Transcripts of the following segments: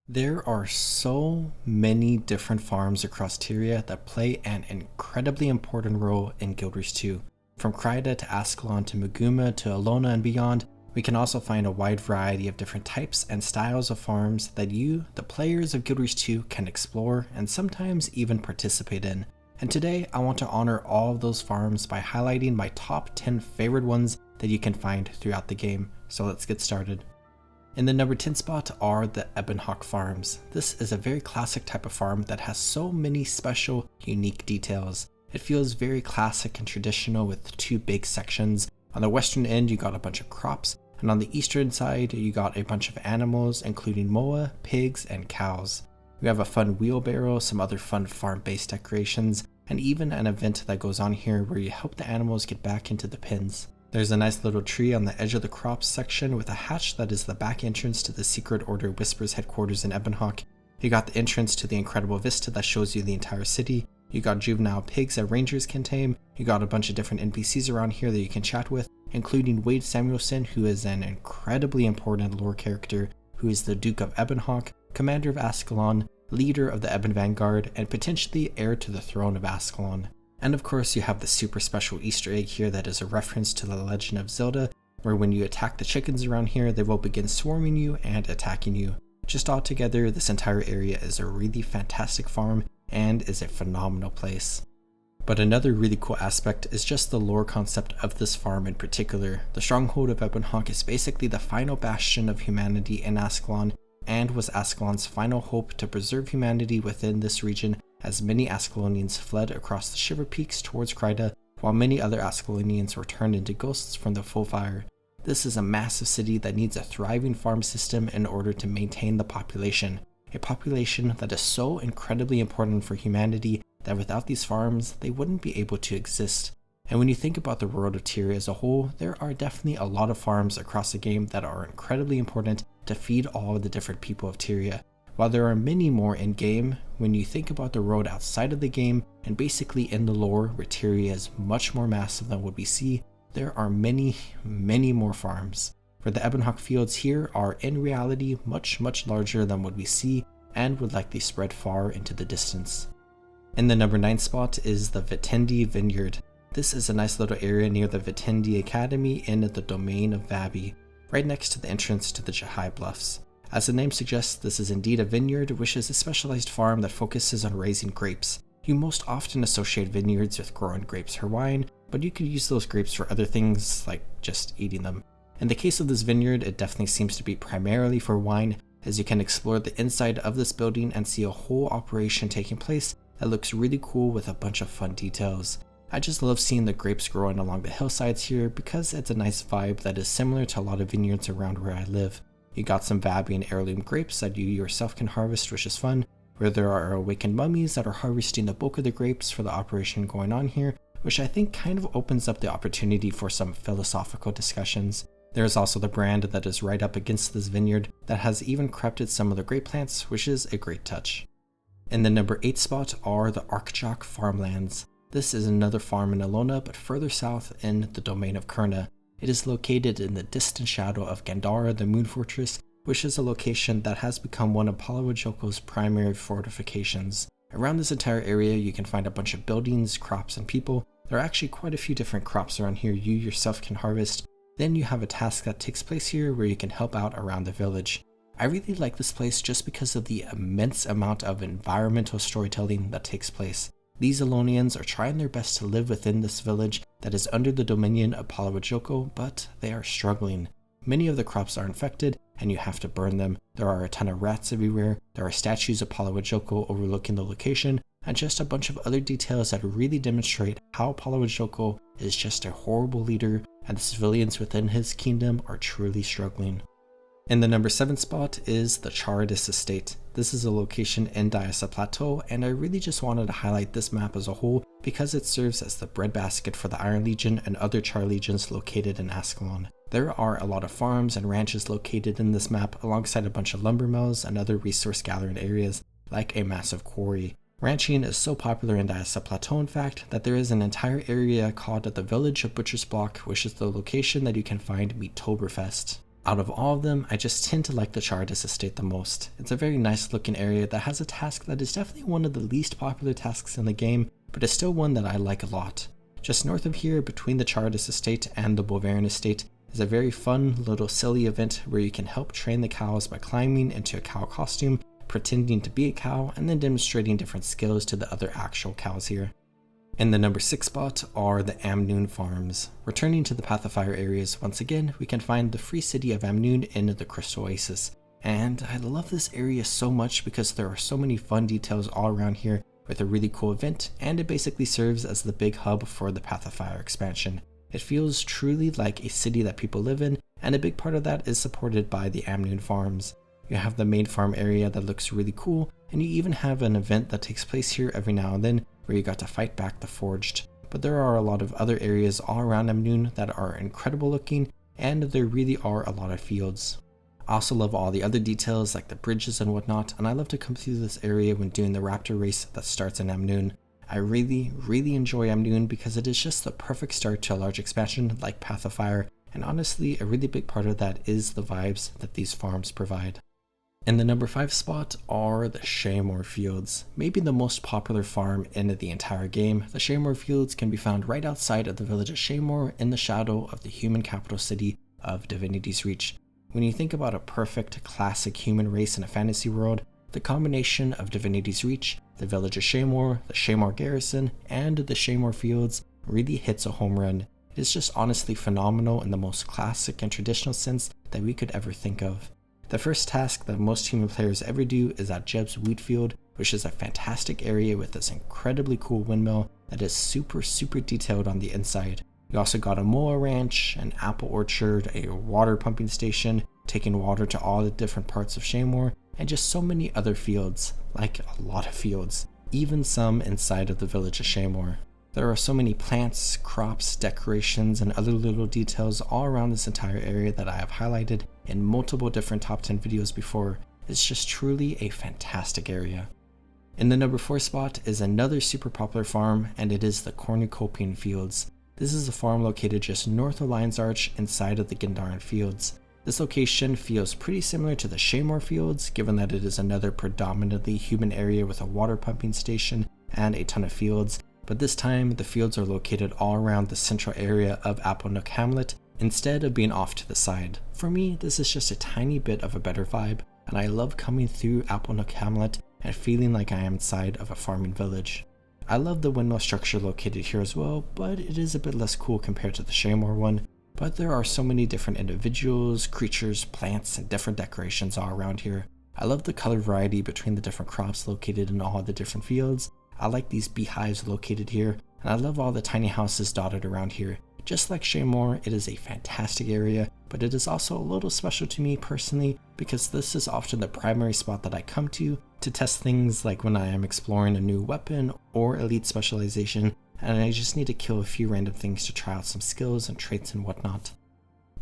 There are so many different farms across Tyria that play an incredibly important role in Guild Wars 2. From Kryda to Ascalon to Maguma to Alona and beyond, we can also find a wide variety of different types and styles of farms that you, the players of Guild Wars 2, can explore and sometimes even participate in. And today, I want to honor all of those farms by highlighting my top 10 favorite ones that you can find throughout the game. So let's get started. In the number 10 spot are the Ebonhawke Farms. This is a very classic type of farm that has so many special, unique details. It feels very classic and traditional with two big sections. On the western end, you got a bunch of crops, and on the eastern side, you got a bunch of animals, including moa, pigs, and cows. You have a fun wheelbarrow, some other fun farm-based decorations, and even an event that goes on here where you help the animals get back into the pens. There's a nice little tree on the edge of the crops section with a hatch that is the back entrance to the Secret Order Whispers headquarters in Ebonhawke. You got the entrance to the incredible vista that shows you the entire city. You got juvenile pigs that rangers can tame. You got a bunch of different NPCs around here that you can chat with, including Wade Samuelson, who is an incredibly important lore character, who is the Duke of Ebonhawke, commander of Ascalon, leader of the Ebon Vanguard, and potentially heir to the throne of Ascalon. And of course, you have the super special Easter egg here that is a reference to the Legend of Zelda, where when you attack the chickens around here, they will begin swarming you and attacking you. Just altogether, this entire area is a really fantastic farm and is a phenomenal place. But another really cool aspect is just the lore concept of this farm in particular. The Stronghold of Ebonhawke is basically the final bastion of humanity in Ascalon, and was Ascalon's final hope to preserve humanity within this region, as many Ascalonians fled across the Shiver Peaks towards Kryda, while many other Ascalonians were turned into ghosts from the full fire. This is a massive city that needs a thriving farm system in order to maintain the population, a population that is so incredibly important for humanity that without these farms, they wouldn't be able to exist. And when you think about the world of Tyria as a whole, there are definitely a lot of farms across the game that are incredibly important to feed all of the different people of Tyria. While there are many more in-game, when you think about the world outside of the game, and basically in the lore where Tyria is much more massive than what we see, there are many more farms. Where the Ebonhawke Fields here are in reality much larger than what we see, and would likely spread far into the distance. In the number 9 spot is the Vehtendi Vineyard. This is a nice little area near the Vehtendi Academy in the domain of Vabi, right next to the entrance to the Jahai Bluffs. As the name suggests, this is indeed a vineyard, which is a specialized farm that focuses on raising grapes. You most often associate vineyards with growing grapes for wine, but you could use those grapes for other things, like just eating them. In the case of this vineyard, it definitely seems to be primarily for wine, as you can explore the inside of this building and see a whole operation taking place that looks really cool with a bunch of fun details. I just love seeing the grapes growing along the hillsides here because it's a nice vibe that is similar to a lot of vineyards around where I live. You got some Vabi and heirloom grapes that you yourself can harvest, which is fun, where there are awakened mummies that are harvesting the bulk of the grapes for the operation going on here, which I think kind of opens up the opportunity for some philosophical discussions. There is also the brand that is right up against this vineyard that has even crafted some of the grape plants, which is a great touch. In the number 8 spot are the Arkjok Farmlands. This is another farm in Alona, but further south in the domain of Kurna. It is located in the distant shadow of Gandara, the Moon Fortress, which is a location that has become one of Palawajoko's primary fortifications. Around this entire area, you can find a bunch of buildings, crops, and people. There are actually quite a few different crops around here you yourself can harvest. Then you have a task that takes place here where you can help out around the village. I really like this place just because of the immense amount of environmental storytelling that takes place. These Alonians are trying their best to live within this village that is under the dominion of Palawajoko, but they are struggling. Many of the crops are infected, and you have to burn them. There are a ton of rats everywhere, there are statues of Palawajoko overlooking the location, and just a bunch of other details that really demonstrate how Palawajoko is just a horrible leader, and the civilians within his kingdom are truly struggling. In the number 7 spot is the Charradis Estate. This is a location in Diasa Plateau, and I really just wanted to highlight this map as a whole because it serves as the breadbasket for the Iron Legion and other Char Legions located in Ascalon. There are a lot of farms and ranches located in this map alongside a bunch of lumber mills and other resource gathering areas, like a massive quarry. Ranching is so popular in Diasa Plateau, in fact, that there is an entire area called the Village of Butcher's Block, which is the location that you can find Meattoberfest. Out of all of them, I just tend to like the Charradis Estate the most. It's a very nice looking area that has a task that is definitely one of the least popular tasks in the game, but is still one that I like a lot. Just north of here, between the Charradis Estate and the Bovarian Estate, is a very fun little silly event where you can help train the cows by climbing into a cow costume, pretending to be a cow, and then demonstrating different skills to the other actual cows here. In the number 6 spot are the Amnoon Farms. Returning to the Path of Fire areas, once again, we can find the free city of Amnoon in the Crystal Oasis. And I love this area so much because there are so many fun details all around here with a really cool event, and it basically serves as the big hub for the Path of Fire expansion. It feels truly like a city that people live in, and a big part of that is supported by the Amnoon Farms. You have the main farm area that looks really cool, and you even have an event that takes place here every now and then where you got to fight back the Forged. But there are a lot of other areas all around Amnoon that are incredible looking, and there really are a lot of fields. I also love all the other details like the bridges and whatnot, and I love to come through this area when doing the raptor race that starts in Amnoon. I really enjoy Amnoon because it is just the perfect start to a large expansion like Path of Fire, and honestly a really big part of that is the vibes that these farms provide. In the number 5 spot are the Shaemoor Fields. Maybe the most popular farm in the entire game, the Shaemoor Fields can be found right outside of the village of Shaemoor in the shadow of the human capital city of Divinity's Reach. When you think about a perfect classic human race in a fantasy world, the combination of Divinity's Reach, the village of Shaemoor, the Shaemoor garrison, and the Shaemoor Fields really hits a home run. It is just honestly phenomenal in the most classic and traditional sense that we could ever think of. The first task that most human players ever do is at Jeb's wheat field, which is a fantastic area with this incredibly cool windmill that is super detailed on the inside. You also got a moa ranch, an apple orchard, a water pumping station, taking water to all the different parts of Shaemoor, and just so many other fields, like a lot of fields, even some inside of the village of Shaemoor. There are so many plants, crops, decorations, and other little details all around this entire area that I have highlighted in multiple different top 10 videos before. It's just truly a fantastic area. In the number 4 spot is another super popular farm, and it is the Cornucopian Fields. This is a farm located just north of Lion's Arch inside of the Gendaran Fields. This location feels pretty similar to the Shaemoor Fields, given that it is another predominantly human area with a water pumping station and a ton of fields, but this time the fields are located all around the central area of Ebonhawke Hamlet instead of being off to the side. For me, this is just a tiny bit of a better vibe, and I love coming through Ebonhawke Hamlet and feeling like I am inside of a farming village. I love the windmill structure located here as well, but it is a bit less cool compared to the Shaemoor one. But there are so many different individuals, creatures, plants, and different decorations all around here. I love the color variety between the different crops located in all the different fields. I like these beehives located here, and I love all the tiny houses dotted around here. Just like Shaemoor, it is a fantastic area, but it is also a little special to me personally because this is often the primary spot that I come to test things like when I am exploring a new weapon or elite specialization, and I just need to kill a few random things to try out some skills and traits and whatnot.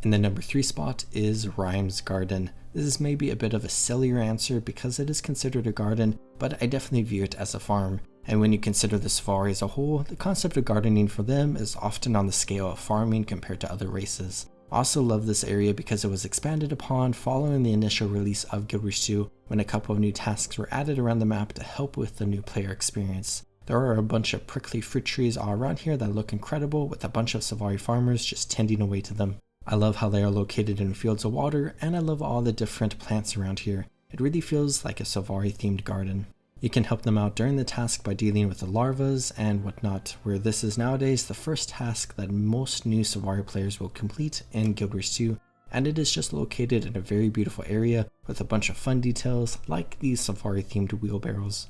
In the number 3 spot is Rime's Garden. This is maybe a bit of a sillier answer because it is considered a garden, but I definitely view it as a farm. And when you consider the Safari as a whole, the concept of gardening for them is often on the scale of farming compared to other races. I also love this area because it was expanded upon following the initial release of Guild Wars 2 when a couple of new tasks were added around the map to help with the new player experience. There are a bunch of prickly fruit trees all around here that look incredible with a bunch of Safari farmers just tending away to them. I love how they are located in fields of water, and I love all the different plants around here. It really feels like a Safari themed garden. You can help them out during the task by dealing with the larvas and whatnot, where this is nowadays the first task that most new Safari players will complete in Guild Wars 2, and it is just located in a very beautiful area with a bunch of fun details like these Safari themed wheelbarrows.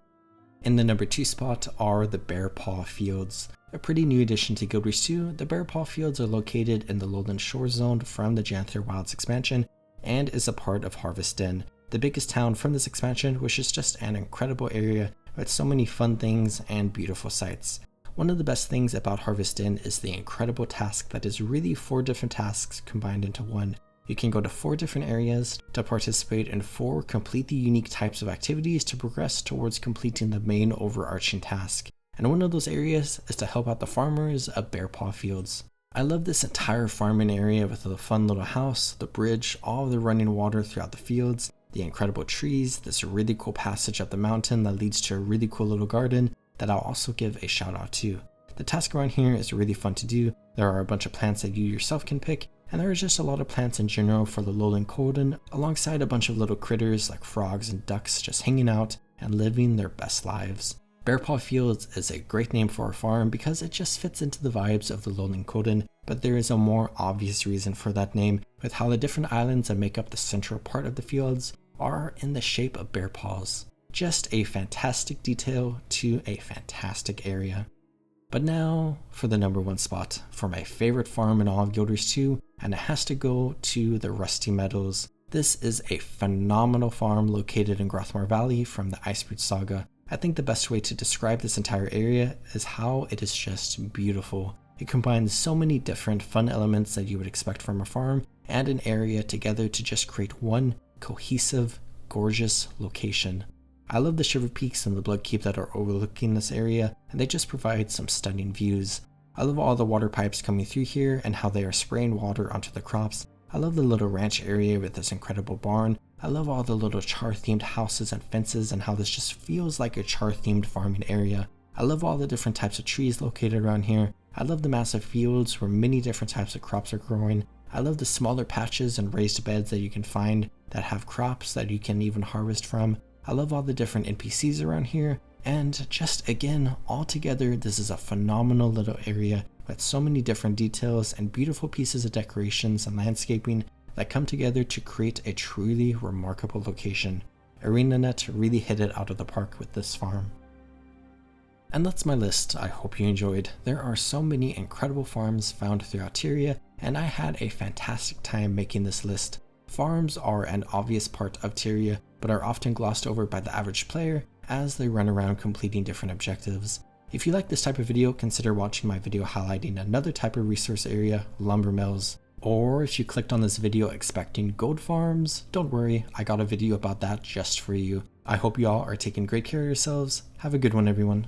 In the number 2 spot are the Bearpaw Fields. A pretty new addition to Guild Wars 2, the Bearpaw Fields are located in the Lowland Shore Zone from the Janther Wilds expansion and is a part of Harvest Den, the biggest town from this expansion, which is just an incredible area with so many fun things and beautiful sights. One of the best things about Harvest Den is the incredible task that is really 4 different tasks combined into one. You can go to 4 different areas to participate in 4 completely unique types of activities to progress towards completing the main overarching task. And one of those areas is to help out the farmers of Bearpaw Fields. I love this entire farming area with the fun little house, the bridge, all of the running water throughout the fields, the incredible trees, this really cool passage up the mountain that leads to a really cool little garden that I'll also give a shout out to. The task around here is really fun to do. There are a bunch of plants that you yourself can pick, and there is just a lot of plants in general for the lowland Colden, alongside a bunch of little critters like frogs and ducks just hanging out and living their best lives. Bearpaw Fields is a great name for our farm because it just fits into the vibes of the lowland Colden, but there is a more obvious reason for that name with how the different islands that make up the central part of the fields are in the shape of bear paws. Just a fantastic detail to a fantastic area. But now for the number one spot for my favorite farm in all of Guilders 2, and it has to go to the Rusty Meadows. This is a phenomenal farm located in Grothmar Valley from the Icebreed Saga. I think the best way to describe this entire area is how it is just beautiful. It combines so many different fun elements that you would expect from a farm and an area together to just create one cohesive, gorgeous location. I love the Shiver Peaks and the Blood Keep that are overlooking this area, and they just provide some stunning views. I love all the water pipes coming through here and how they are spraying water onto the crops. I love the little ranch area with this incredible barn. I love all the little char themed houses and fences and how this just feels like a char themed farming area. I love all the different types of trees located around here. I love the massive fields where many different types of crops are growing. I love the smaller patches and raised beds that you can find that have crops that you can even harvest from. I love all the different NPCs around here, and just again, altogether, this is a phenomenal little area with so many different details and beautiful pieces of decorations and landscaping that come together to create a truly remarkable location. ArenaNet really hit it out of the park with this farm. And that's my list. I hope you enjoyed. There are so many incredible farms found throughout Tyria, and I had a fantastic time making this list. Farms are an obvious part of Tyria, but are often glossed over by the average player as they run around completing different objectives. If you like this type of video, consider watching my video highlighting another type of resource area, lumber mills. Or if you clicked on this video expecting gold farms, don't worry, I got a video about that just for you. I hope you all are taking great care of yourselves. Have a good one, everyone.